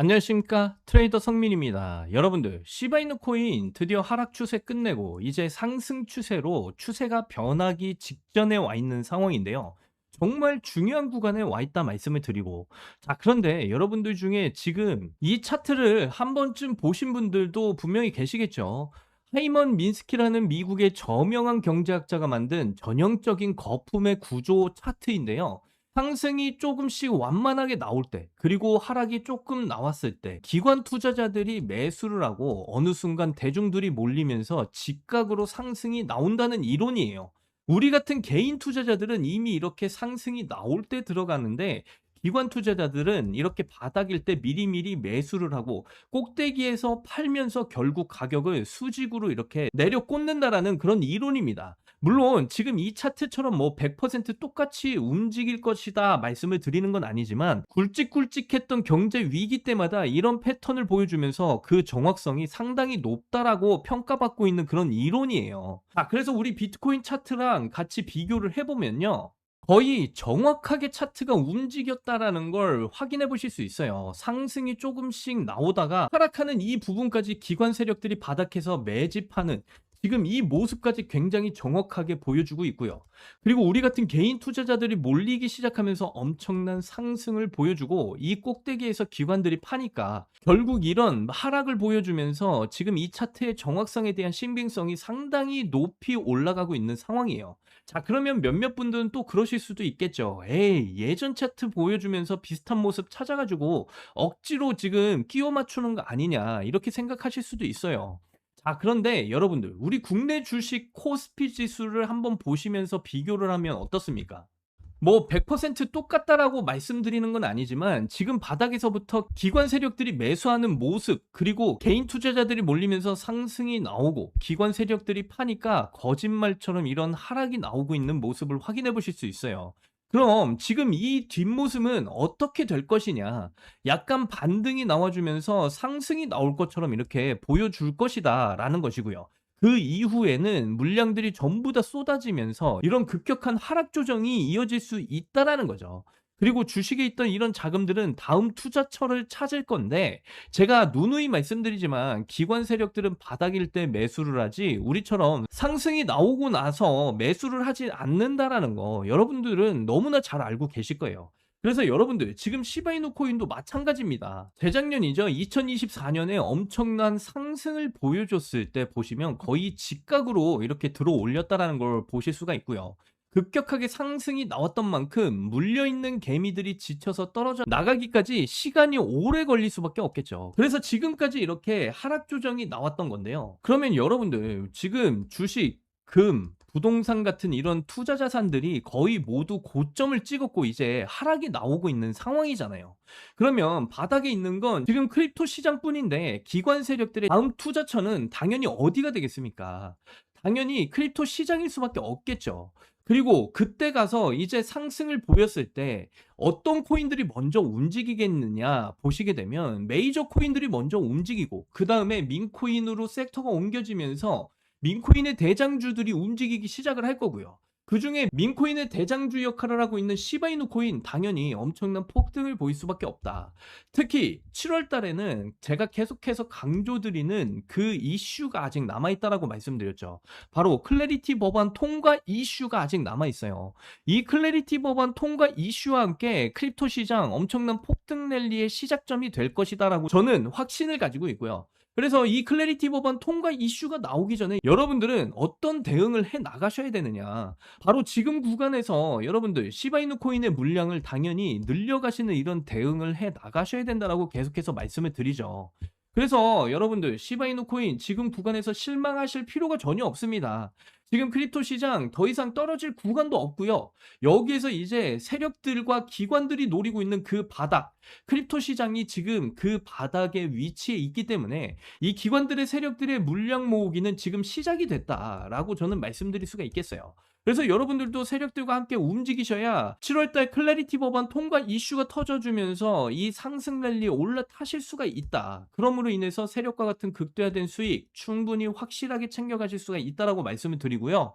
안녕하십니까, 트레이더 성민입니다. 여러분들, 시바이누 코인 드디어 하락 추세 끝내고 이제 상승 추세로 추세가 변하기 직전에 와 있는 상황인데요. 정말 중요한 구간에 와 있다 말씀을 드리고, 자, 그런데 여러분들 중에 지금 이 차트를 한 번쯤 보신 분들도 분명히 계시겠죠. 하이먼 민스키라는 미국의 저명한 경제학자가 만든 전형적인 거품의 구조 차트인데요. 상승이 조금씩 완만하게 나올 때, 그리고 하락이 조금 나왔을 때 기관 투자자들이 매수를 하고 어느 순간 대중들이 몰리면서 직각으로 상승이 나온다는 이론이에요. 우리 같은 개인 투자자들은 이미 이렇게 상승이 나올 때 들어가는데, 기관 투자자들은 이렇게 바닥일 때 미리미리 매수를 하고 꼭대기에서 팔면서 결국 가격을 수직으로 이렇게 내려 꽂는다라는 그런 이론입니다. 물론 지금 이 차트처럼 뭐 100% 똑같이 움직일 것이다 말씀을 드리는 건 아니지만, 굵직굵직했던 경제 위기 때마다 이런 패턴을 보여주면서 그 정확성이 상당히 높다라고 평가받고 있는 그런 이론이에요. 그래서 우리 비트코인 차트랑 같이 비교를 해보면요, 거의 정확하게 차트가 움직였다라는 걸 확인해 보실 수 있어요. 상승이 조금씩 나오다가 하락하는 이 부분까지 기관 세력들이 바닥에서 매집하는 지금 이 모습까지 굉장히 정확하게 보여주고 있고요. 그리고 우리 같은 개인 투자자들이 몰리기 시작하면서 엄청난 상승을 보여주고, 이 꼭대기에서 기관들이 파니까 결국 이런 하락을 보여주면서 지금 이 차트의 정확성에 대한 신빙성이 상당히 높이 올라가고 있는 상황이에요. 자, 그러면 몇몇 분들은 또 그러실 수도 있겠죠. 에이, 예전 차트 보여주면서 비슷한 모습 찾아가지고 억지로 지금 끼워 맞추는 거 아니냐, 이렇게 생각하실 수도 있어요. 자, 그런데 여러분들, 우리 국내 주식 코스피 지수를 한번 보시면서 비교를 하면 어떻습니까? 뭐 100% 똑같다라고 말씀드리는 건 아니지만, 지금 바닥에서부터 기관 세력들이 매수하는 모습, 그리고 개인 투자자들이 몰리면서 상승이 나오고 기관 세력들이 파니까 거짓말처럼 이런 하락이 나오고 있는 모습을 확인해 보실 수 있어요. 그럼 지금 이 뒷모습은 어떻게 될 것이냐? 약간 반등이 나와주면서 상승이 나올 것처럼 이렇게 보여줄 것이다라는 것이고요. 그 이후에는 물량들이 전부 다 쏟아지면서 이런 급격한 하락 조정이 이어질 수 있다라는 거죠. 그리고 주식에 있던 이런 자금들은 다음 투자처를 찾을 건데, 제가 누누이 말씀드리지만 기관 세력들은 바닥일 때 매수를 하지 우리처럼 상승이 나오고 나서 매수를 하지 않는다라는 거 여러분들은 너무나 잘 알고 계실 거예요. 그래서 여러분들, 지금 시바이누 코인도 마찬가지입니다. 재작년이죠. 2024년에 엄청난 상승을 보여줬을 때 보시면 거의 직각으로 이렇게 들어 올렸다라는 걸 보실 수가 있고요. 급격하게 상승이 나왔던 만큼 물려있는 개미들이 지쳐서 떨어져 나가기까지 시간이 오래 걸릴 수밖에 없겠죠. 그래서 지금까지 이렇게 하락 조정이 나왔던 건데요. 그러면 여러분들, 지금 주식, 금, 부동산 같은 이런 투자 자산들이 거의 모두 고점을 찍었고 이제 하락이 나오고 있는 상황이잖아요. 그러면 바닥에 있는 건 지금 크립토 시장뿐인데, 기관 세력들의 다음 투자처는 당연히 어디가 되겠습니까? 당연히 크립토 시장일 수밖에 없겠죠. 그리고 그때 가서 이제 상승을 보였을 때 어떤 코인들이 먼저 움직이겠느냐 보시게 되면, 메이저 코인들이 먼저 움직이고 그 다음에 민코인으로 섹터가 옮겨지면서 민코인의 대장주들이 움직이기 시작을 할 거고요. 그중에 민코인의 대장주 역할을 하고 있는 시바이누 코인, 당연히 엄청난 폭등을 보일 수밖에 없다. 특히 7월 달에는 제가 계속해서 강조드리는 그 이슈가 아직 남아있다라고 말씀드렸죠. 바로 클래리티 법안 통과 이슈가 아직 남아있어요. 이 클래리티 법안 통과 이슈와 함께 크립토 시장 엄청난 폭등 랠리의 시작점이 될 것이다라고 저는 확신을 가지고 있고요. 그래서 이 클래리티 법안 통과 이슈가 나오기 전에 여러분들은 어떤 대응을 해 나가셔야 되느냐. 바로 지금 구간에서 여러분들 시바이누 코인의 물량을 당연히 늘려가시는 이런 대응을 해 나가셔야 된다라고 계속해서 말씀을 드리죠. 그래서 여러분들, 시바이누 코인 지금 구간에서 실망하실 필요가 전혀 없습니다. 지금 크립토 시장 더 이상 떨어질 구간도 없고요. 여기에서 이제 세력들과 기관들이 노리고 있는 그 바닥, 크립토 시장이 지금 그 바닥에 위치해 있기 때문에 이 기관들의 세력들의 물량 모으기는 지금 시작이 됐다라고 저는 말씀드릴 수가 있겠어요. 그래서 여러분들도 세력들과 함께 움직이셔야 7월달 클래리티 법안 통과 이슈가 터져주면서 이 상승 랠리에 올라타실 수가 있다. 그러므로 인해서 세력과 같은 극대화된 수익 충분히 확실하게 챙겨가실 수가 있다라고 말씀을 드리고요.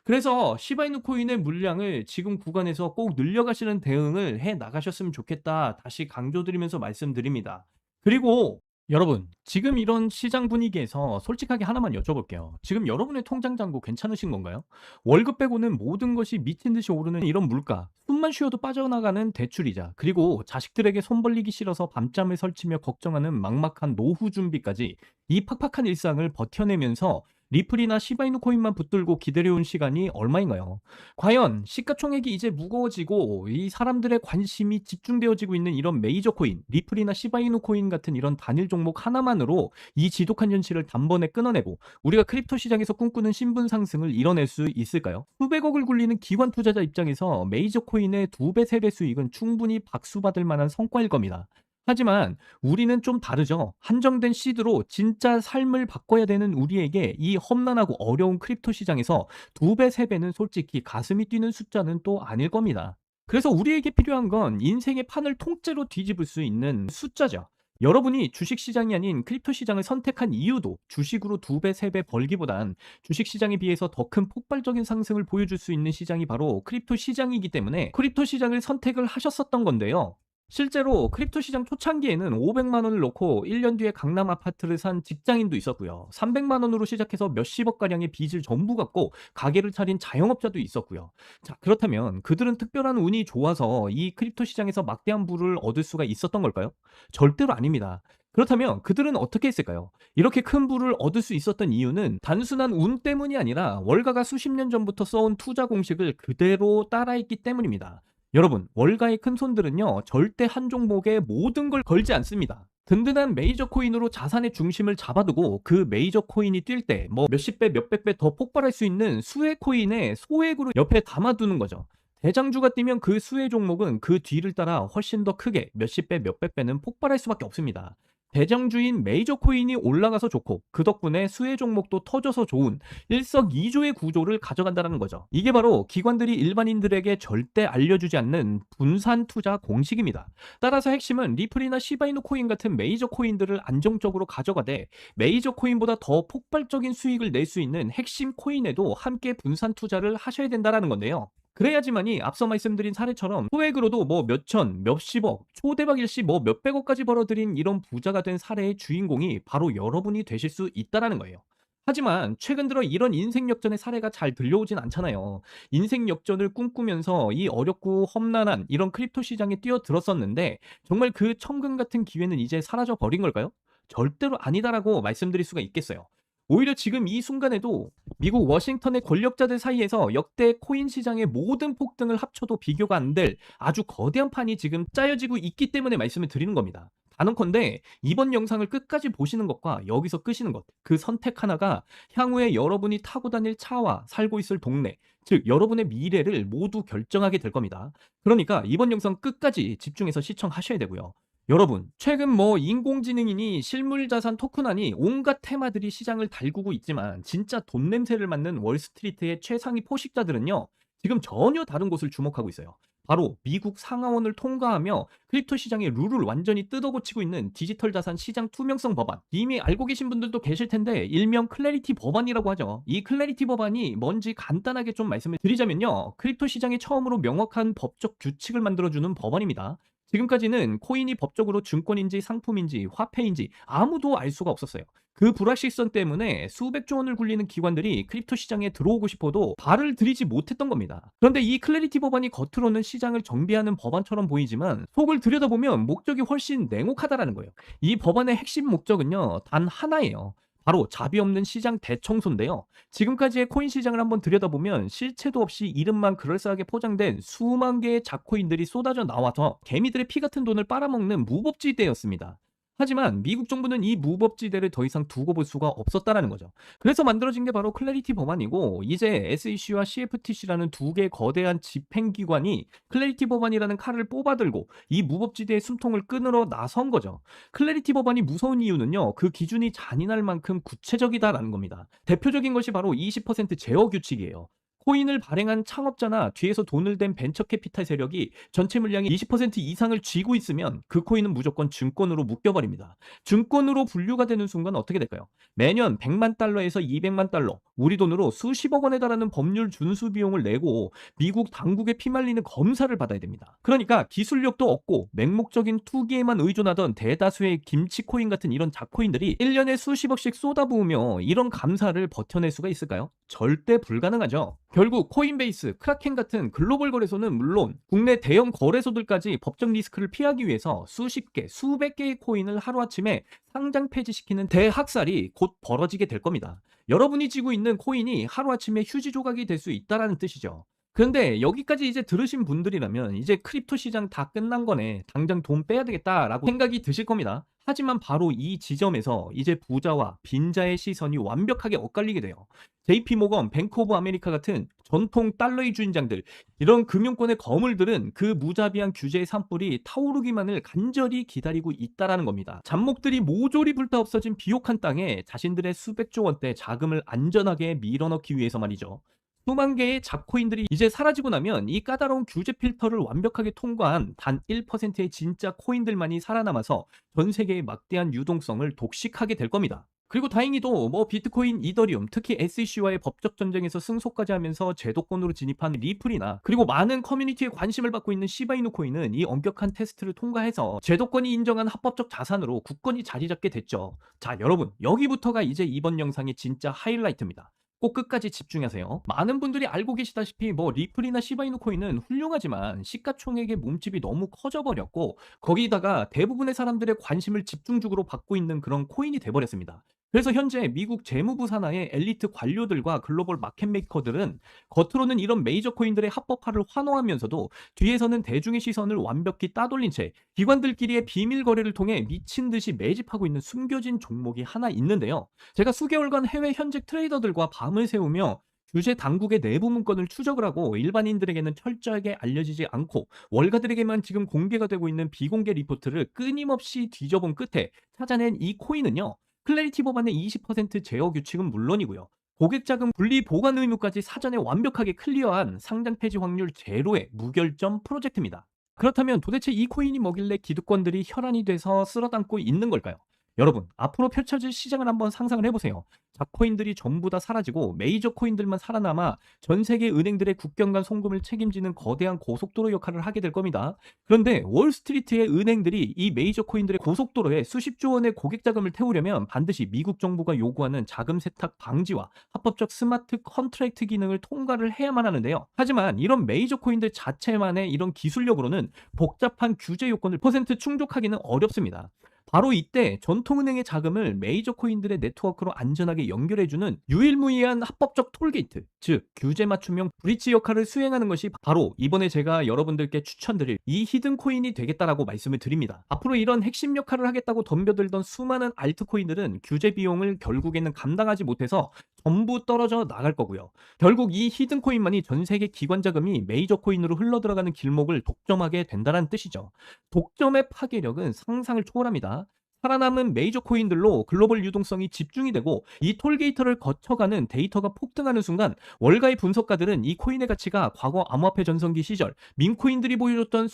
그래서 시바이누 코인의 물량을 지금 구간에서 꼭 늘려가시는 대응을 해 나가셨으면 좋겠다, 다시 강조드리면서 말씀드립니다. 그리고 여러분, 지금 이런 시장 분위기에서 솔직하게 하나만 여쭤볼게요. 지금 여러분의 통장 잔고 괜찮으신 건가요? 월급 빼고는 모든 것이 미친 듯이 오르는 이런 물가, 숨만 쉬어도 빠져나가는 대출이자, 그리고 자식들에게 손 벌리기 싫어서 밤잠을 설치며 걱정하는 막막한 노후 준비까지 이 팍팍한 일상을 버텨내면서 리플이나 시바이누 코인만 붙들고 기다려온 시간이 얼마인가요? 과연 시가총액이 이제 무거워지고 이 사람들의 관심이 집중되어지고 있는 이런 메이저 코인, 리플이나 시바이누 코인 같은 이런 단일 종목 하나만으로 이 지독한 현실을 단번에 끊어내고 우리가 크립토 시장에서 꿈꾸는 신분 상승을 이뤄낼 수 있을까요? 수백억을 굴리는 기관 투자자 입장에서 메이저 코인의 2배, 3배 수익은 충분히 박수받을 만한 성과일 겁니다. 하지만 우리는 좀 다르죠. 한정된 시드로 진짜 삶을 바꿔야 되는 우리에게 이 험난하고 어려운 크립토 시장에서 2배, 3배는 솔직히 가슴이 뛰는 숫자는 또 아닐 겁니다. 그래서 우리에게 필요한 건 인생의 판을 통째로 뒤집을 수 있는 숫자죠. 여러분이 주식시장이 아닌 크립토 시장을 선택한 이유도 주식으로 2배, 3배 벌기보단 주식시장에 비해서 더 큰 폭발적인 상승을 보여줄 수 있는 시장이 바로 크립토 시장이기 때문에 크립토 시장을 선택을 하셨었던 건데요. 실제로 크립토 시장 초창기에는 500만 원을 놓고 1년 뒤에 강남 아파트를 산 직장인도 있었고요. 300만 원으로 시작해서 몇십억 가량의 빚을 전부 갚고 가게를 차린 자영업자도 있었고요. 자, 그렇다면 그들은 특별한 운이 좋아서 이 크립토 시장에서 막대한 부를 얻을 수가 있었던 걸까요? 절대로 아닙니다. 그렇다면 그들은 어떻게 했을까요? 이렇게 큰 부를 얻을 수 있었던 이유는 단순한 운 때문이 아니라 월가가 수십 년 전부터 써온 투자 공식을 그대로 따라했기 때문입니다. 여러분, 월가의 큰손들은요, 절대 한 종목에 모든 걸 걸지 않습니다. 든든한 메이저 코인으로 자산의 중심을 잡아두고 그 메이저 코인이 뛸 때 뭐 몇십 배, 몇백 배 더 폭발할 수 있는 수혜 코인의 소액으로 옆에 담아두는 거죠. 대장주가 뛰면 그 수혜 종목은 그 뒤를 따라 훨씬 더 크게 몇십 배, 몇백 배는 폭발할 수밖에 없습니다. 대장주인 메이저 코인이 올라가서 좋고 그 덕분에 수혜 종목도 터져서 좋은 일석이조의 구조를 가져간다는 거죠. 이게 바로 기관들이 일반인들에게 절대 알려주지 않는 분산 투자 공식입니다. 따라서 핵심은 리플이나 시바이누 코인 같은 메이저 코인들을 안정적으로 가져가되 메이저 코인보다 더 폭발적인 수익을 낼 수 있는 핵심 코인에도 함께 분산 투자를 하셔야 된다는 건데요. 그래야지만이 앞서 말씀드린 사례처럼 소액으로도 뭐 몇천, 몇십억, 초대박 일시 뭐 몇백억까지 벌어들인 이런 부자가 된 사례의 주인공이 바로 여러분이 되실 수 있다라는 거예요. 하지만 최근 들어 이런 인생 역전의 사례가 잘 들려오진 않잖아요. 인생 역전을 꿈꾸면서 이 어렵고 험난한 이런 크립토 시장에 뛰어들었었는데 정말 그 천금 같은 기회는 이제 사라져 버린 걸까요? 절대로 아니다라고 말씀드릴 수가 있겠어요. 오히려 지금 이 순간에도 미국 워싱턴의 권력자들 사이에서 역대 코인 시장의 모든 폭등을 합쳐도 비교가 안 될 아주 거대한 판이 지금 짜여지고 있기 때문에 말씀을 드리는 겁니다. 단언컨대 이번 영상을 끝까지 보시는 것과 여기서 끄시는 것, 그 선택 하나가 향후에 여러분이 타고 다닐 차와 살고 있을 동네, 즉 여러분의 미래를 모두 결정하게 될 겁니다. 그러니까 이번 영상 끝까지 집중해서 시청하셔야 되고요. 여러분, 최근 뭐 인공지능이니 실물자산 토큰하니 온갖 테마들이 시장을 달구고 있지만 진짜 돈 냄새를 맡는 월스트리트의 최상위 포식자들은요, 지금 전혀 다른 곳을 주목하고 있어요. 바로 미국 상하원을 통과하며 크립토 시장의 룰을 완전히 뜯어고치고 있는 디지털 자산 시장 투명성 법안. 이미 알고 계신 분들도 계실 텐데 일명 클래리티 법안이라고 하죠. 이 클래리티 법안이 뭔지 간단하게 좀 말씀을 드리자면요. 크립토 시장에 처음으로 명확한 법적 규칙을 만들어주는 법안입니다. 지금까지는 코인이 법적으로 증권인지 상품인지 화폐인지 아무도 알 수가 없었어요. 그 불확실성 때문에 수백조 원을 굴리는 기관들이 크립토 시장에 들어오고 싶어도 발을 들이지 못했던 겁니다. 그런데 이 클래리티 법안이 겉으로는 시장을 정비하는 법안처럼 보이지만 속을 들여다보면 목적이 훨씬 냉혹하다라는 거예요. 이 법안의 핵심 목적은요, 단 하나예요. 바로 자비 없는 시장 대청소인데요. 지금까지의 코인 시장을 한번 들여다보면 실체도 없이 이름만 그럴싸하게 포장된 수만 개의 작코인들이 쏟아져 나와서 개미들의 피 같은 돈을 빨아먹는 무법지대였습니다. 하지만 미국 정부는 이 무법지대를 더 이상 두고 볼 수가 없었다라는 거죠. 그래서 만들어진 게 바로 클래리티 법안이고 이제 SEC와 CFTC라는 두 개의 거대한 집행기관이 클래리티 법안이라는 칼을 뽑아들고 이 무법지대의 숨통을 끊으러 나선 거죠. 클래리티 법안이 무서운 이유는요. 그 기준이 잔인할 만큼 구체적이다라는 겁니다. 대표적인 것이 바로 20% 제어 규칙이에요. 코인을 발행한 창업자나 뒤에서 돈을 댄 벤처 캐피탈 세력이 전체 물량의 20% 이상을 쥐고 있으면 그 코인은 무조건 증권으로 묶여버립니다. 증권으로 분류가 되는 순간 어떻게 될까요? 매년 100만 달러에서 200만 달러, 우리 돈으로 수십억 원에 달하는 법률 준수 비용을 내고 미국 당국에 피말리는 검사를 받아야 됩니다. 그러니까 기술력도 없고 맹목적인 투기에만 의존하던 대다수의 김치코인 같은 이런 작코인들이 1년에 수십억씩 쏟아부으며 이런 감사를 버텨낼 수가 있을까요? 절대 불가능하죠. 결국 코인베이스, 크라켄 같은 글로벌 거래소는 물론 국내 대형 거래소들까지 법적 리스크를 피하기 위해서 수십 개, 수백 개의 코인을 하루아침에 상장 폐지시키는 대학살이 곧 벌어지게 될 겁니다. 여러분이 쥐고 있는 코인이 하루아침에 휴지 조각이 될 수 있다라는 뜻이죠. 그런데 여기까지 이제 들으신 분들이라면 이제 크립토 시장 다 끝난 거네. 당장 돈 빼야 되겠다라고 생각이 드실 겁니다. 하지만 바로 이 지점에서 이제 부자와 빈자의 시선이 완벽하게 엇갈리게 돼요. JP 모건, 뱅크 오브 아메리카 같은 전통 달러의 주인장들, 이런 금융권의 거물들은 그 무자비한 규제의 산불이 타오르기만을 간절히 기다리고 있다라는 겁니다. 잡목들이 모조리 불타 없어진 비옥한 땅에 자신들의 수백조 원대 자금을 안전하게 밀어넣기 위해서 말이죠. 수만 개의 잡코인들이 이제 사라지고 나면 이 까다로운 규제 필터를 완벽하게 통과한 단 1%의 진짜 코인들만이 살아남아서 전 세계의 막대한 유동성을 독식하게 될 겁니다. 그리고 다행히도 뭐 비트코인, 이더리움, 특히 SEC와의 법적 전쟁에서 승소까지 하면서 제도권으로 진입한 리플이나 그리고 많은 커뮤니티에 관심을 받고 있는 시바이누 코인은 이 엄격한 테스트를 통과해서 제도권이 인정한 합법적 자산으로 굳건히 자리 잡게 됐죠. 자, 여러분, 여기부터가 이제 이번 영상의 진짜 하이라이트입니다. 꼭 끝까지 집중하세요. 많은 분들이 알고 계시다시피 뭐 리플이나 시바이누 코인은 훌륭하지만 시가총액의 몸집이 너무 커져버렸고 거기다가 대부분의 사람들의 관심을 집중적으로 받고 있는 그런 코인이 돼버렸습니다. 그래서 현재 미국 재무부 산하의 엘리트 관료들과 글로벌 마켓메이커들은 겉으로는 이런 메이저 코인들의 합법화를 환호하면서도 뒤에서는 대중의 시선을 완벽히 따돌린 채 기관들끼리의 비밀 거래를 통해 미친 듯이 매집하고 있는 숨겨진 종목이 하나 있는데요. 제가 수개월간 해외 현직 트레이더들과 밤을 새우며 규제 당국의 내부 문건을 추적을 하고 일반인들에게는 철저하게 알려지지 않고 월가들에게만 지금 공개가 되고 있는 비공개 리포트를 끊임없이 뒤져본 끝에 찾아낸 이 코인은요. 클래리티 법안의 20% 제어 규칙은 물론이고요. 고객 자금 분리 보관 의무까지 사전에 완벽하게 클리어한 상장 폐지 확률 제로의 무결점 프로젝트입니다. 그렇다면 도대체 이 코인이 뭐길래 기득권들이 혈안이 돼서 쓸어담고 있는 걸까요? 여러분, 앞으로 펼쳐질 시장을 한번 상상을 해보세요. 잡코인들이 전부 다 사라지고 메이저 코인들만 살아남아 전 세계 은행들의 국경 간 송금을 책임지는 거대한 고속도로 역할을 하게 될 겁니다. 그런데 월스트리트의 은행들이 이 메이저 코인들의 고속도로에 수십조 원의 고객 자금을 태우려면 반드시 미국 정부가 요구하는 자금 세탁 방지와 합법적 스마트 컨트랙트 기능을 통과를 해야만 하는데요. 하지만 이런 메이저 코인들 자체만의 이런 기술력으로는 복잡한 규제 요건을 퍼센트 충족하기는 어렵습니다. 바로 이때 전통은행의 자금을 메이저 코인들의 네트워크로 안전하게 연결해주는 유일무이한 합법적 톨게이트, 즉 규제 맞춤형 브릿지 역할을 수행하는 것이 바로 이번에 제가 여러분들께 추천드릴 이 히든 코인이 되겠다라고 말씀을 드립니다. 앞으로 이런 핵심 역할을 하겠다고 덤벼들던 수많은 알트코인들은 규제 비용을 결국에는 감당하지 못해서 전부 떨어져 나갈 거고요. 결국 이 히든 코인만이 전 세계 기관 자금이 메이저 코인으로 흘러들어가는 길목을 독점하게 된다는 뜻이죠. 독점의 파괴력은 상상을 초월합니다. 살아남은 메이저 코인들로 글로벌 유동성이 집중이 되고 이 톨게이트를 거쳐가는 데이터가 폭등하는 순간 월가의 분석가들은 이 코인의 가치가 과거 암호화폐 전성기 시절 민코인들이 보여줬던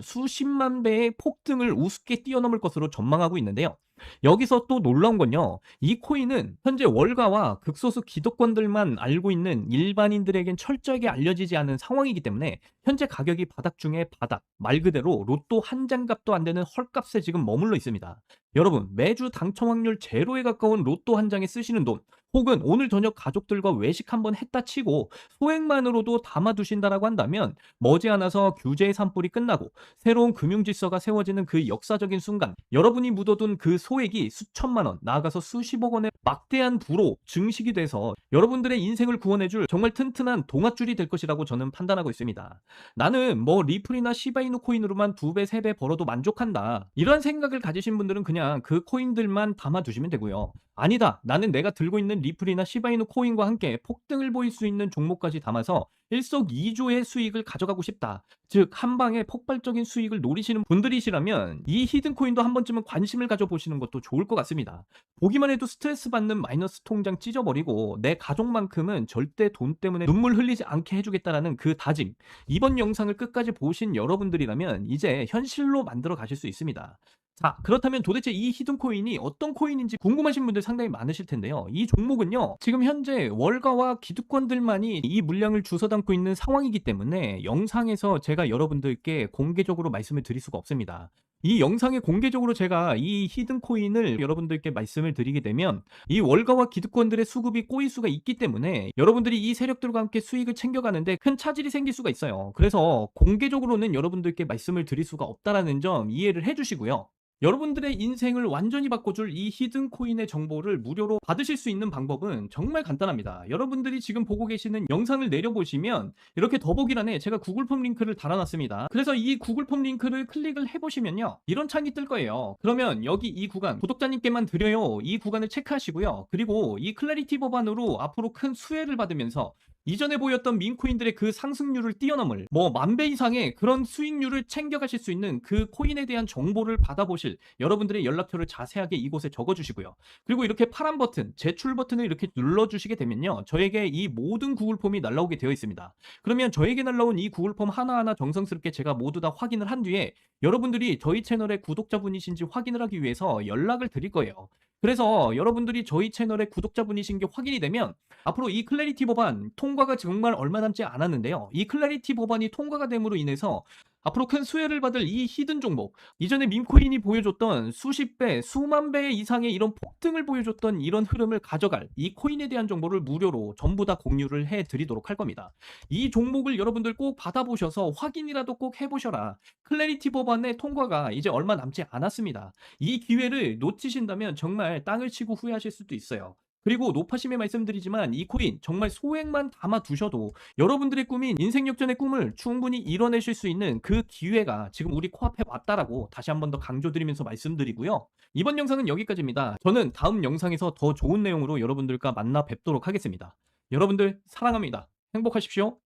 수십만 배의 폭등을 우습게 뛰어넘을 것으로 전망하고 있는데요. 여기서 또 놀라운 건요. 이 코인은 현재 월가와 극소수 기득권들만 알고 있는 일반인들에겐 철저하게 알려지지 않은 상황이기 때문에 현재 가격이 바닥 중에 바닥, 말 그대로 로또 한 장값도 안 되는 헐값에 지금 머물러 있습니다. 여러분, 매주 당첨 확률 제로에 가까운 로또 한 장에 쓰시는 돈, 혹은 오늘 저녁 가족들과 외식 한번 했다 치고 소액만으로도 담아두신다라고 한다면 머지않아서 규제의 산불이 끝나고 새로운 금융질서가 세워지는 그 역사적인 순간 여러분이 묻어둔 그 소액이 수천만 원, 나아가서 수십억 원의 막대한 부로 증식이 돼서 여러분들의 인생을 구원해줄 정말 튼튼한 동아줄이 될 것이라고 저는 판단하고 있습니다. 나는 뭐 리플이나 시바이누 코인으로만 2배, 3배 벌어도 만족한다. 이런 생각을 가지신 분들은 그냥 그 코인들만 담아두시면 되고요. 아니다, 나는 내가 들고 있는 리플이나 시바이누 코인과 함께 폭등을 보일 수 있는 종목까지 담아서 일석이조의 수익을 가져가고 싶다. 즉, 한 방에 폭발적인 수익을 노리시는 분들이시라면 이 히든 코인도 한 번쯤은 관심을 가져보시는 것도 좋을 것 같습니다. 보기만 해도 스트레스 받는 마이너스 통장 찢어버리고 내 가족만큼은 절대 돈 때문에 눈물 흘리지 않게 해주겠다라는 그 다짐. 이번 영상을 끝까지 보신 여러분들이라면 이제 현실로 만들어 가실 수 있습니다. 자, 그렇다면 도대체 이 히든 코인이 어떤 코인인지 궁금하신 분들 상당히 많으실 텐데요. 이 종목은요, 지금 현재 월가와 기득권들만이 이 물량을 주워 담고 있는 상황이기 때문에 영상에서 제가 여러분들께 공개적으로 말씀을 드릴 수가 없습니다. 이 영상에 공개적으로 제가 이 히든 코인을 여러분들께 말씀을 드리게 되면 이 월가와 기득권들의 수급이 꼬일 수가 있기 때문에 여러분들이 이 세력들과 함께 수익을 챙겨가는데 큰 차질이 생길 수가 있어요. 그래서 공개적으로는 여러분들께 말씀을 드릴 수가 없다라는 점 이해를 해주시고요. 여러분들의 인생을 완전히 바꿔줄 이 히든 코인의 정보를 무료로 받으실 수 있는 방법은 정말 간단합니다. 여러분들이 지금 보고 계시는 영상을 내려보시면 이렇게 더보기란에 제가 구글 폼 링크를 달아놨습니다. 그래서 이 구글 폼 링크를 클릭을 해보시면요, 이런 창이 뜰 거예요. 그러면 여기 이 구간 구독자님께만 드려요. 이 구간을 체크하시고요. 그리고 이 클래리티 법안으로 앞으로 큰 수혜를 받으면서 이전에 보였던 민코인들의 그 상승률을 뛰어넘을 뭐 10,000배 이상의 그런 수익률을 챙겨가실 수 있는 그 코인에 대한 정보를 받아보실 여러분들의 연락처를 자세하게 이곳에 적어주시고요. 그리고 이렇게 파란 버튼, 제출 버튼을 이렇게 눌러주시게 되면요, 저에게 이 모든 구글 폼이 날라오게 되어 있습니다. 그러면 저에게 날라온 이 구글 폼 하나하나 정성스럽게 제가 모두 다 확인을 한 뒤에 여러분들이 저희 채널의 구독자분이신지 확인을 하기 위해서 연락을 드릴 거예요. 그래서 여러분들이 저희 채널의 구독자분이신 게 확인이 되면 앞으로 이 클래리티 법안 통과가 정말 얼마 남지 않았는데요. 이 클래리티 법안이 통과가 됨으로 인해서 앞으로 큰 수혜를 받을 이 히든 종목, 이전에 밈코인이 보여줬던 수십 배, 수만 배 이상의 이런 폭등을 보여줬던 이런 흐름을 가져갈 이 코인에 대한 정보를 무료로 전부 다 공유를 해드리도록 할 겁니다. 이 종목을 여러분들 꼭 받아보셔서 확인이라도 꼭 해보셔라. 클래리티 법안의 통과가 이제 얼마 남지 않았습니다. 이 기회를 놓치신다면 정말 땅을 치고 후회하실 수도 있어요. 그리고 높아심에 말씀드리지만 이 코인 정말 소액만 담아 두셔도 여러분들의 꿈인 인생 역전의 꿈을 충분히 이뤄내실 수 있는 그 기회가 지금 우리 코앞에 왔다라고 다시 한 번 더 강조드리면서 말씀드리고요. 이번 영상은 여기까지입니다. 저는 다음 영상에서 더 좋은 내용으로 여러분들과 만나 뵙도록 하겠습니다. 여러분들 사랑합니다. 행복하십시오.